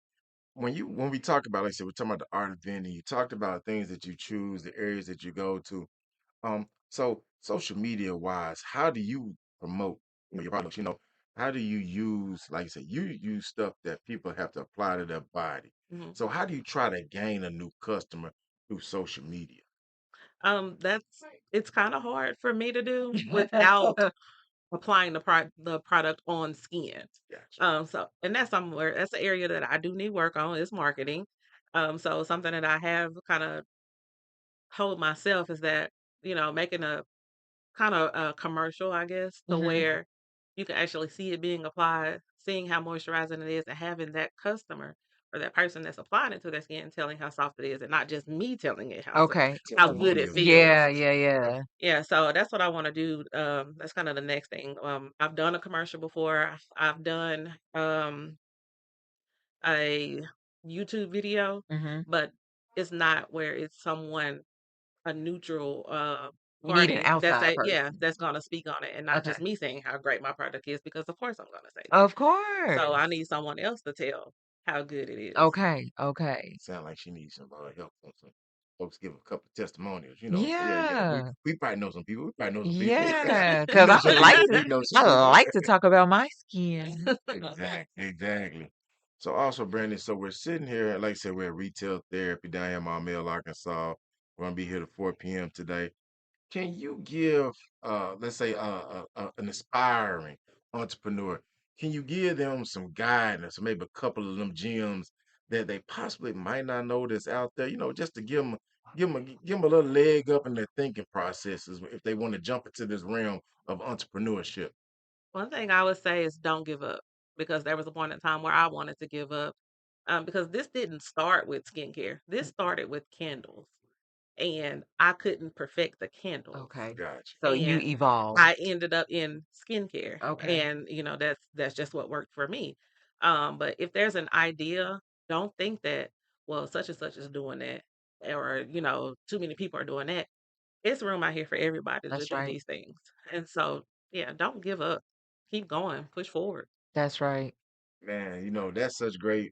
when we talk about, like I said, we're talking about the art of vending, you talked about things that you choose, the areas that you go to. So social media wise, how do you promote, your products? How do you use, like I said, you use stuff that people have to apply to their body. Mhm. So how do you try to gain a new customer through social media? That's it's kind of hard for me to do without applying the product on skin. Gotcha. So and that's the area that I do need work on is marketing. So something that I have kind of told myself is that, making a kind of a commercial, I guess, to Mhm. where you can actually see it being applied, seeing how moisturizing it is, and having that customer or that person that's applying it to their skin telling how soft it is, and not just me telling it Okay. how good it Testimonials and stuff. feels. Yeah, yeah, yeah. Yeah, so that's what I want to do. That's kind of the next thing. I've done a commercial before. I've done a YouTube video, Mhm. but it's not where it's a neutral You need an party outside person. that's gonna speak on it and not Okay. just me saying how great my product is because of course I'm gonna say that. Of So I course. need someone else to tell how good it is. Okay, okay. Sound like she needs some help. Some folks give a couple testimonials. Yeah, yeah. We Yeah. we probably know some people. We probably know some people. Yeah. We Because know some people. We know some I people. like to talk about my skin. Exactly, exactly. So also, Brandon, so we're sitting here, like I said, we're at retail therapy down here in Maumelle, Arkansas. We're gonna be here to 4 p.m. today. Can you give, let's say, an aspiring entrepreneur, can you give them some guidance, or maybe a couple of them gems that they possibly might not know that's out there, just to give them a little leg up in their thinking processes if they want to jump into this realm of entrepreneurship? One thing I would say is don't give up because there was a point in time where I wanted to give up because this didn't start with skincare. This started with candles. and I couldn't perfect the candles. Okay. Gotcha. So you And evolved. I ended up in skincare, Okay. and that's just what worked for me. But if there's an idea, don't think that, well, such and such is doing that, or too many people are doing that. It's room out here for everybody to That's do right. these things, and so yeah, don't give up. Keep going, push forward. That's right. Man, that's such great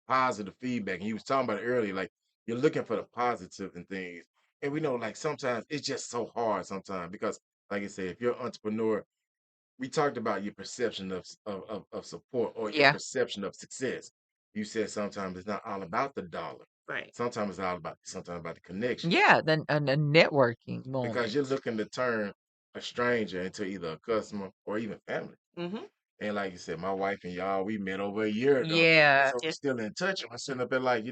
positive feedback. And you was talking about it earlier, like you're looking for the positive and things. And we know like sometimes it's just so hard sometimes because like I said, if you're an entrepreneur, we talked about your perception of support or your Yeah. perception of success. You said sometimes it's not all about the dollar. Right. Sometimes it's all about sometimes about the connection. Yeah. Then a networking Because moment. you're looking to turn a stranger into either a customer or even family. Mm-hmm. And like you said, my wife and y'all, we met over a year ago. And Yeah. so we're Yeah. still in touch. And we're sitting up there like,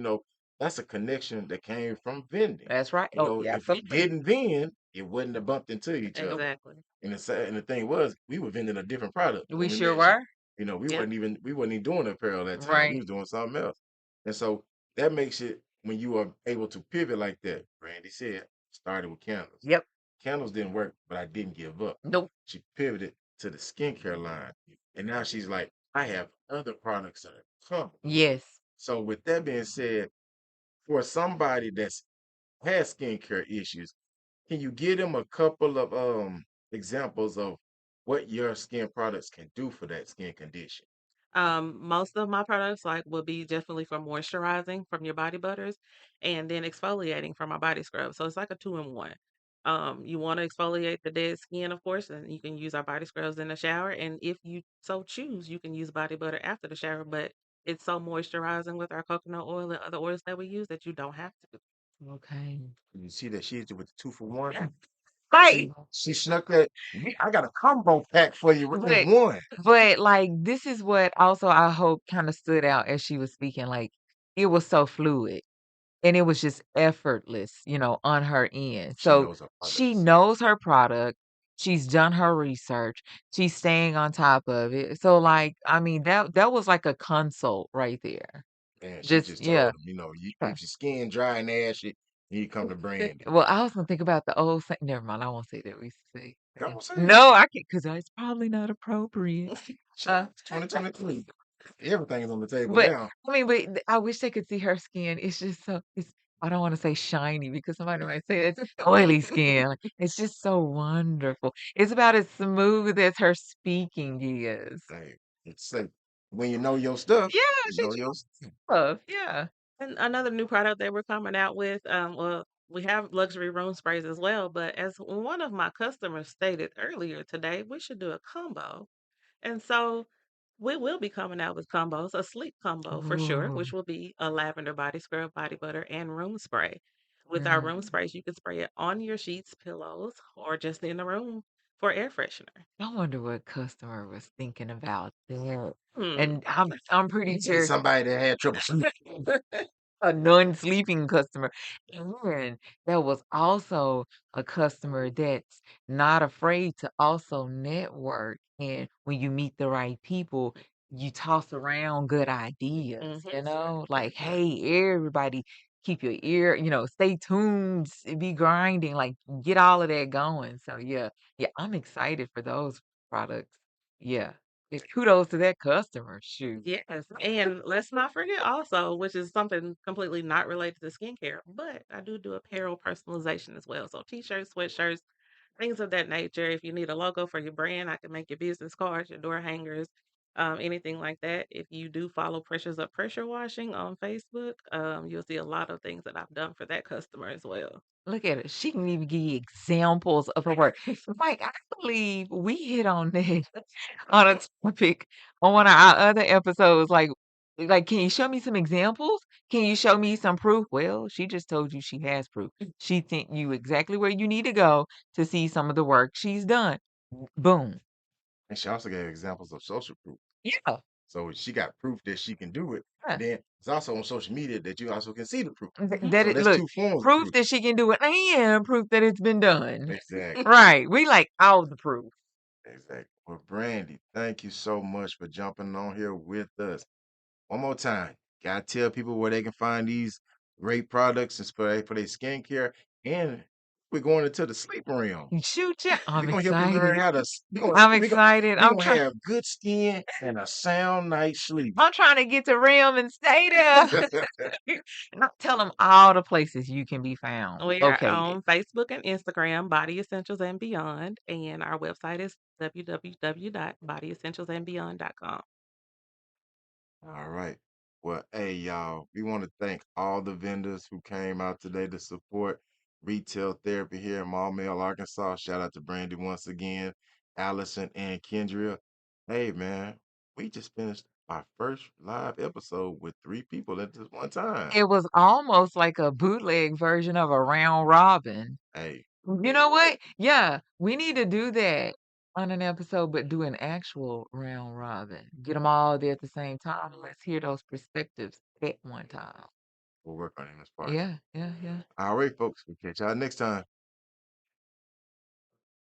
that's a connection that came from vending. That's right. Oh, yeah, If we absolutely. didn't vend, it wouldn't have bumped into each other. Nope. Exactly. And the thing was, we were vending a different product We when we sure met you. were. Yeah. We wasn't even doing apparel at that time. We Right. was doing something else. And so that makes it when you are able to pivot like that. Brandy said, started with candles. Yep. Candles didn't work, but I didn't give up. Nope. She pivoted to the skincare line. And now she's like, I have other products that are coming. Yes. So with that being said, for somebody that's has skincare issues, can you give them a couple of examples of what your skin products can do for that skin condition? Most of my products like will be definitely for moisturizing from your body butters and then exfoliating from my body scrub. So it's like a two in one. You want to exfoliate the dead skin, of course, and you can use our body scrubs in the shower. And if you so choose, you can use body butter after the shower, but it's so moisturizing with our coconut oil and other oils that we use that you don't have to. Okay. You see that she hit you with the 2 for 1. Right. She snuck that. I got a combo pack for you in But one. but like this is what also I hope kind of stood out as she was speaking. Like it was so fluid. And it was just effortless, on her end. She So knows her she products. knows her product. She's done her research. She's staying on top of it. So like, I mean, that was like a consult right there. And she Just just yeah. told him, if your skin dry and ashy, you come to Brandy. Well, I was gonna think about the old saying. Never mind, I won't say that. We used to say. Come on, say it. No, I can't because it's probably not appropriate. Uh, It's 2023. Everything's on the table But now. I mean, I wish they could see her skin. It's just so I don't want to say shiny because somebody might say it's oily skin. Like, it's just so wonderful. It's about as smooth as her speaking is. Hey, it's like when you know your stuff, Yeah, you she know your stuff. love. Yeah. And another new product that we're coming out with, well, we have luxury room sprays as well, but as one of my customers stated earlier today, we should do a combo. And so we will be coming out with combos, a sleep combo for sure, Ooh. which will be a lavender body scrub, body butter, and room spray. With our room Mm. sprays, you can spray it on your sheets, pillows, or just in the room for air freshener. I wonder what customer was thinking about that. Hmm. And I'm pretty It's sure somebody that had trouble sleeping. a non-sleeping customer. And there was also a customer that's not afraid to also network. And when you meet the right people, you toss around good ideas, Hmm. like, hey, everybody, keep your ear, stay tuned, be grinding, like get all of that going. So yeah, yeah, I'm excited for those products. Yeah. Kudos to that customer. Shoot. Yes, and let's not forget also, which is something completely not related to skincare, but I do apparel personalization as well. So t-shirts, sweatshirts, things of that nature. If you need a logo for your brand, I can make your business cards, your door hangers, anything like that. If you do follow Pressures Up Pressure Washing on Facebook, you'll see a lot of things that I've done for that customer as well. Look at it. She can even give you examples of her work. Mike, I believe we hit on that on a topic on one of our other episodes. Like, can you show me some examples? Can you show me some proof? Well, she just told you she has proof. She sent you exactly where you need to go to see some of the work she's done. Boom. And she also gave examples of social proof. Yeah. So she got proof that she can do it. Yeah. And then it's also on social media that you also can see the proof. Mhm. That So it that's look two forms of proof proof. that she can do it and proof that it's been done. Exactly. Right. We like all the proof. Exactly. Well, Brandy, thank you so much for jumping on here with us. One more time, gotta tell people where they can find these great products and spray for their skincare and we're going into the sleep realm. Shoot ya. We're I'm gonna help you learn excited. how to. I'm excited. We're gonna have good skin and a sound night's sleep. I'm trying to get to Rim and stay there. Tell them all the places you can be found We are located. on Facebook and Instagram, Body Essentials and Beyond, and our website is www.bodyessentialsandbeyond.com. All right. Well, hey, y'all, we want to thank all the vendors who came out today to support retail therapy here in Maumelle, Arkansas. Shout out to Brandy once again, Allison and Kendria. Hey, man, we just finished our first live episode with 3 people at this one time. It was almost like a bootleg version of a round robin. Hey, You know what? Yeah, we need to do that on an episode, but do an actual round robin. Get them all there at the same time. And let's hear those perspectives at one time. we'll work on it as part. Yeah, yeah, yeah. All right, folks. We'll catch y'all next time.